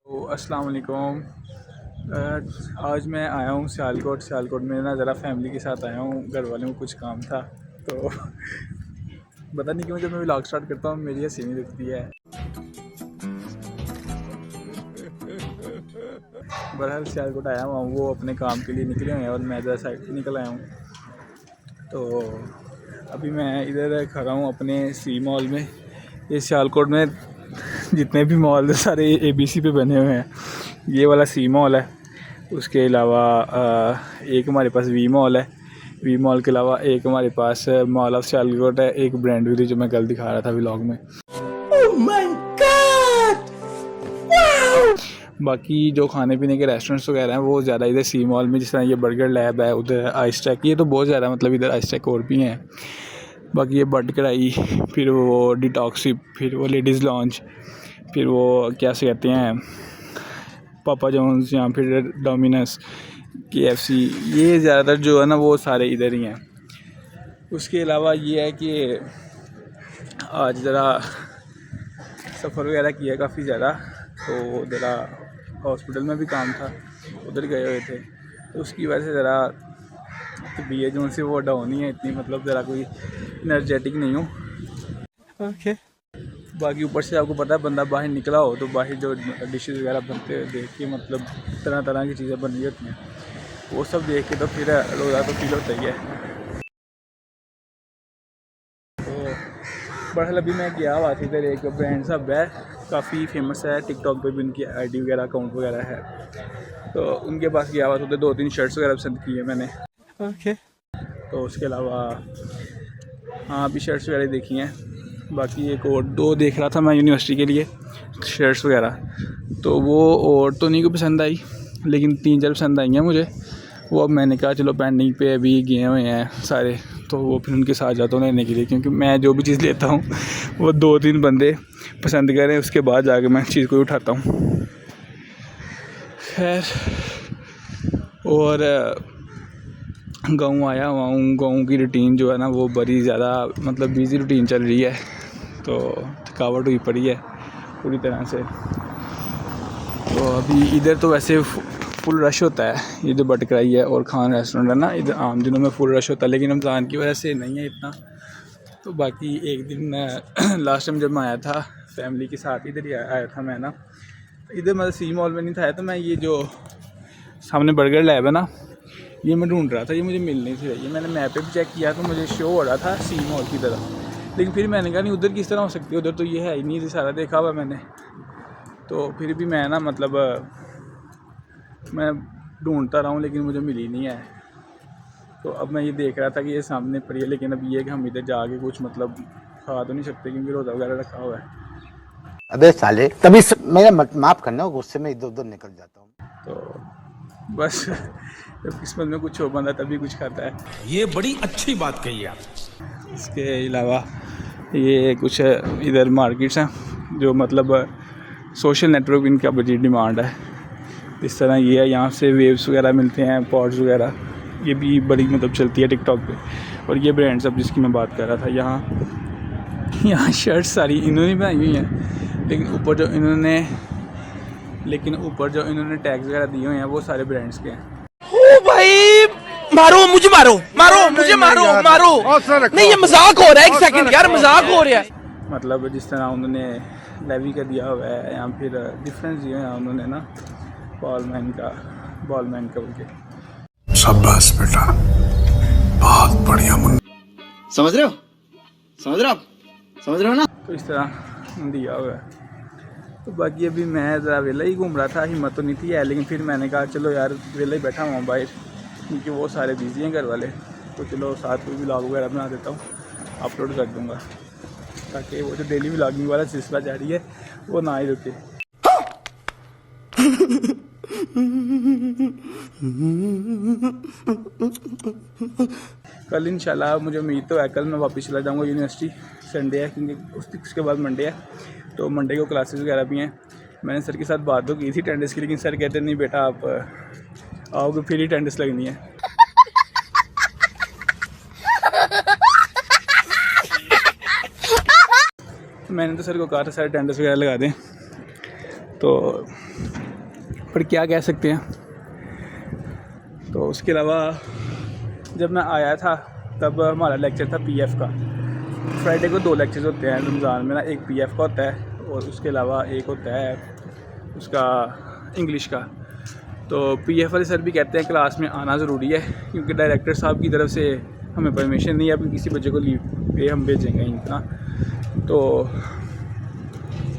तो अस्सलाम वालेकुम। आज मैं आया हूँ सियालकोट में ना, ज़रा फैमिली के साथ आया हूँ। घर वालों को कुछ काम था तो पता नहीं क्यों जब मैं व्लॉग स्टार्ट करता हूँ मेरी हंसी नहीं रुकती है। बहरहाल सियालकोट आया हुआ हूँ, वो अपने काम के लिए निकले हुए हैं और मैं ज़रा साइड पर निकल आया हूँ। तो अभी मैं इधर खड़ा हूँ अपने सी मॉल में। ये सियालकोट में जितने भी मॉल है सारे ABC पे बने हुए हैं। ये वाला सी मॉल है, उसके अलावा एक हमारे पास वी मॉल है। वी मॉल के अलावा एक हमारे पास मॉल ऑफ सियालकोट है, एक ब्रांड विली जो मैं कल दिखा रहा था व्लॉग में। Oh my God! Wow! बाकी जो खाने पीने के रेस्टोरेंट्स वगैरह हैं वो ज़्यादा इधर सी मॉल में, जिस तरह ये बर्गर लैब है, उधर आइस ट्रैक, ये तो बहुत ज़्यादा मतलब इधर आइस ट्रैक और भी हैं। बाकी ये बर्ड कढ़ाई, फिर वो डिटॉक्सिप, फिर वो लेडीज़ लॉन्च, फिर वो क्या से कहते हैं पापा जॉन्स या फिर डोमिनस, KFC, ये ज़्यादातर जो है ना वो सारे इधर ही हैं। उसके अलावा ये है कि आज ज़रा सफ़र वगैरह किया काफ़ी ज़्यादा, तो ज़रा हॉस्पिटल में भी काम था, उधर गए हुए थे, तो उसकी वजह से ज़रा तबीयत जो से वो डाउन ही है इतनी, मतलब ज़रा कोई एनर्जेटिक नहीं हूँ। ओके। बाकी ऊपर से आपको पता है बंदा बाहर निकला हो तो बाहर जो डिशेज़ वगैरह बनते हुए देख के, मतलब तरह तरह की चीज़ें बन रही होती हैं, वो सब देख के तो फिर रोज़ा तो फील होता ही है। तो बहरहाल अभी मैं गया हुआ था इधर, एक ब्रांड सब है काफ़ी फेमस है, टिकटॉक पे भी उनकी ID वगैरह अकाउंट वगैरह है, तो उनके पास गया हुआ था। उधर 2-3 शर्ट्स वगैरह पसंद की है मैंने। ओके। तो उसके अलावा हाँ अभी शर्ट्स वगैरह देखी हैं। बाकी एक और 2 देख रहा था मैं यूनिवर्सिटी के लिए शर्ट्स वगैरह, तो वो और तो नहीं को पसंद आई, लेकिन 3-4 पसंद आई हैं मुझे। वो अब मैंने कहा चलो पेंडिंग पे अभी गए हुए हैं सारे, तो वो फिर उनके साथ जाता हूँ लेने के लिए, क्योंकि मैं जो भी चीज़ लेता हूँ वो 2-3 बंदे पसंद करें, उसके बाद जाके मैं चीज़ को उठाता हूँ। खैर, और गाँव आया हुआ हूँ। गाँव की रूटीन जो है ना वो बड़ी ज़्यादा मतलब बिज़ी रूटीन चल रही है, तो थकावट हुई पड़ी है पूरी तरह से। तो अभी इधर तो वैसे फुल रश होता है, ये जो बट कराई है और खान रेस्टोरेंट है ना, इधर आम दिनों में फुल रश होता है, लेकिन रमज़ान की वजह से नहीं है इतना। तो बाकी एक दिन लास्ट टाइम जब मैं आया था फैमिली के साथ, इधर ही आया था मैं ना, इधर मतलब सी मॉल में नहीं था, तो मैं ये जो सामने बर्गर लैब है ना, ये मैं ढूंढ रहा था, ये मुझे मिल नहीं थी रही। मैंने मैप पे भी चेक किया तो मुझे शो हो रहा था सी मॉल की तरह, लेकिन फिर मैंने कहा नहीं उधर किस तरह हो सकती है, उधर तो ये है ही नहीं, सारा देखा हुआ मैंने। तो फिर भी मैं ना मतलब मैं ढूंढता रहा हूँ लेकिन मुझे मिली नहीं है। तो अब मैं ये देख रहा था कि ये सामने पड़ी है, लेकिन अब ये कि हम इधर जाके कुछ मतलब खा तो नहीं सकते क्योंकि रोज़ा वगैरह रखा हुआ है। अबे साले तभी मेरा माफ करना, गुस्से में इधर उधर निकल जाता हूँ। तो बस जब किस्मत में कुछ हो बंदा तभी कुछ खाता है। ये बड़ी अच्छी बात कही आप। इसके अलावा ये कुछ इधर मार्केट्स हैं जो मतलब सोशल नेटवर्क इनका बड़ी डिमांड है। इस तरह ये है, यहाँ से वेव्स वगैरह मिलते हैं, पॉड्स वगैरह, ये भी बड़ी मतलब चलती है टिकटॉक पे। और ये ब्रांड सब जिसकी मैं बात कर रहा था, यहाँ शर्ट्स सारी इन्होंने बनाई हुई हैं, लेकिन ऊपर जो इन्होंने टैग्स वगैरह दिए हुए हैं वो सारे ब्रांड्स के हैं। ओ भाई मारो मुझे, मारो मुझे, मारो नहीं, ये मजाक हो रहा है। एक सेकंड यार, मजाक हो रहा है। मतलब जिस तरह उन्होंने लेवी का दिया हुआ है या फिर डिफरेंस दिए हैं उन्होंने ना, बॉलमैन का बोल के। शाबाश बेटा, बहुत बढ़िया मुन्ना। समझ रहे हो ना। तो इस तरह दिया हुआ है। तो बाकी अभी मैं ज़रा वेला ही घूम रहा था, हिम्मत तो नहीं थी है, लेकिन फिर मैंने कहा चलो यार वेला ही बैठा हुआ हूँ बाहर, क्योंकि वो सारे बिजी हैं घर वाले, तो चलो साथ में व्लॉग वगैरह बना देता हूँ, अपलोड कर दूँगा, ताकि वो जो डेली व्लॉगिंग वाला सिलसिला जारी है वो ना ही रुके। कल इंशाल्लाह मुझे उम्मीद तो है कल मैं वापस चला जाऊँगा यूनिवर्सिटी। संडे है क्योंकि उसके बाद मंडे है, तो मंडे को क्लासेस वगैरह भी हैं। मैंने सर के साथ बात तो की थी अटेंडेंस की, लेकिन सर कहते नहीं बेटा आप आओगे फिर ही अटेंडेंस लगनी है। मैंने तो सर को कहा था सर अटेंडेंस वगैरह लगा दें, तो पर क्या कह सकते हैं। तो उसके अलावा जब मैं आया था तब हमारा लेक्चर था पीएफ का। फ्राइडे को 2 लेक्चर्स होते हैं रमज़ान में ना, एक पीएफ का होता है और उसके अलावा एक होता है उसका इंग्लिश का। तो पीएफ वाले सर भी कहते हैं क्लास में आना ज़रूरी है, क्योंकि डायरेक्टर साहब की तरफ से हमें परमिशन नहीं है अभी किसी बच्चे को लीव पे हम भेजेंगे इतना। तो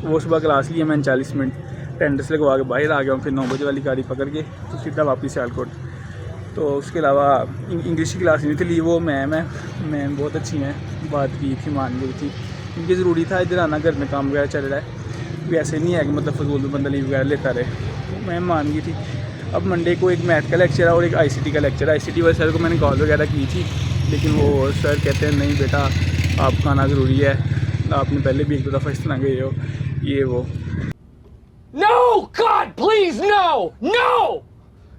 वो सुबह क्लास ली है मैंने 40 मिनट, अटेंडेंस लगवा के बाहर आ गया हूँ। फिर 9 बजे वाली गाड़ी पकड़ के तो सीधा वापस सियालकोट। तो उसके अलावा इंग्लिश की क्लास नहीं थी ली, वो मैम बहुत अच्छी हैं, बात की थी, मान गई थी। क्योंकि ज़रूरी था इधर आना, घर में काम वगैरह चल रहा है, वैसे नहीं है कि मतलब फजूल में बंदा लीव वगैरह लेता रहे। तो मैम मान गई थी। अब मंडे को एक मैथ का लेक्चर है और एक आईसीटी का लेक्चर है। आईसीटी वाले सर को मैंने कॉल वगैरह की थी, लेकिन वो सर कहते हैं नहीं बेटा आपका आना ज़रूरी है, आपने पहले भी 1-2 दफ़ा इस तरह गए हो, ये वो। No, God, please, no, no,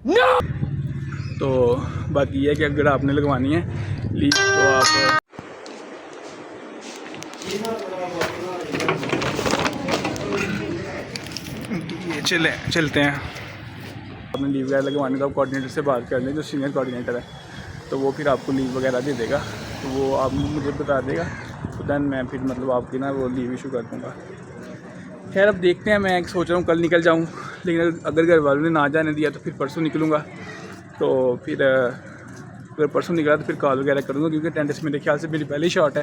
no. तो बाकी ये है कि अगर आपने लगवानी है लीव तो आप ये चलते हैं। आपने लीव वगैरह लगवानी तो आप कोऑर्डिनेटर से बात कर लें, जो सीनियर कोऑर्डिनेटर है, तो वो फिर आपको लीव वगैरह दे देगा। तो वो आप मुझे बता देगा, तो दैन मैं फिर मतलब आपकी ना वो लीव इशू कर दूँगा। खैर अब देखते हैं, मैं सोच रहा हूँ कल निकल जाऊँ, लेकिन अगर घर वालों ने ना जाने दिया तो फिर परसों निकलूँगा। तो फिर अगर परसों निकला तो फिर कॉल वगैरह करूँगा, क्योंकि अटेंडेंस मेरे ख्याल से मेरी पहली शॉट है।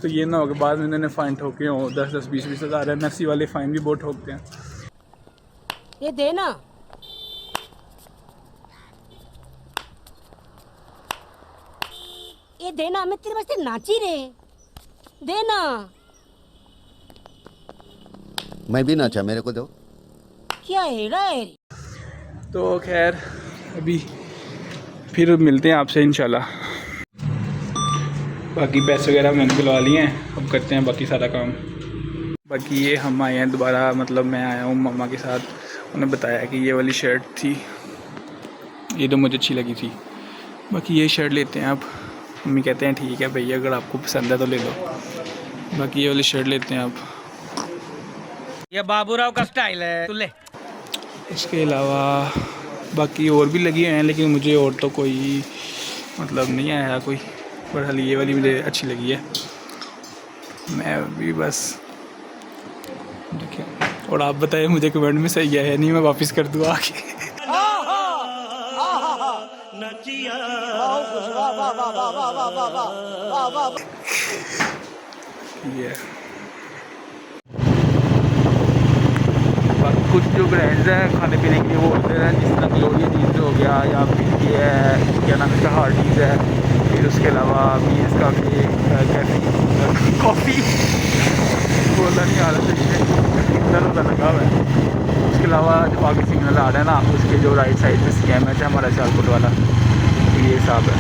तो ये ना हो कि बाद में इन्होंने फ़ाइन ठोके हों 10-10, 20-20 हज़ार। एमएससी वाले फ़ाइन भी बहुत ठोकते हैं। ये देना, ये देना, मैं तेरे वास्ते नाची रे, देना। मैं भी नाचा, मेरे को दो। क्या हेड़ा है? तो खैर अभी फिर मिलते हैं आपसे इंशाल्लाह। बाकी पैसे वगैरह मैंने बुलवा लिए हैं, अब करते हैं बाकी सारा काम। बाकी ये हम आए हैं दोबारा, मतलब मैं आया हूँ मम्मा के साथ। उन्होंने बताया कि ये वाली शर्ट थी, ये तो मुझे अच्छी लगी थी, बाकी ये शर्ट लेते हैं आप। मम्मी कहते हैं ठीक है भैया, अगर आपको पसंद है तो ले लो। बाकी ये वाली शर्ट लेते हैं आप। ये बाबूराव का स्टाइल है, तू ले। इसके अलावा बाकी और भी लगी हुए हैं, लेकिन मुझे और तो कोई मतलब नहीं आया कोई, पर हाल ये वाली मुझे अच्छी लगी है। मैं भी बस देखिए, और आप बताएं मुझे कमेंट में सही है नहीं, मैं वापस कर दूँ आके। ये कुछ जो ब्रांड्स हैं खाने पीने के लिए वो होते हैं, जिस तरह ग्लोरिया जीन्स हो गया, या फिर ये है क्या नाम है हार्डीज़ है, फिर उसके अलावा मीन्स कॉफ़ी बोलना नहीं आ रहा सही इतना लगा हुआ है। उसके अलावा जो आगे सिग्नल आ रहा है ना, उसके जो राइट साइड में स्कैम है हमारा सियालकोट वाला, ये हिसाब है।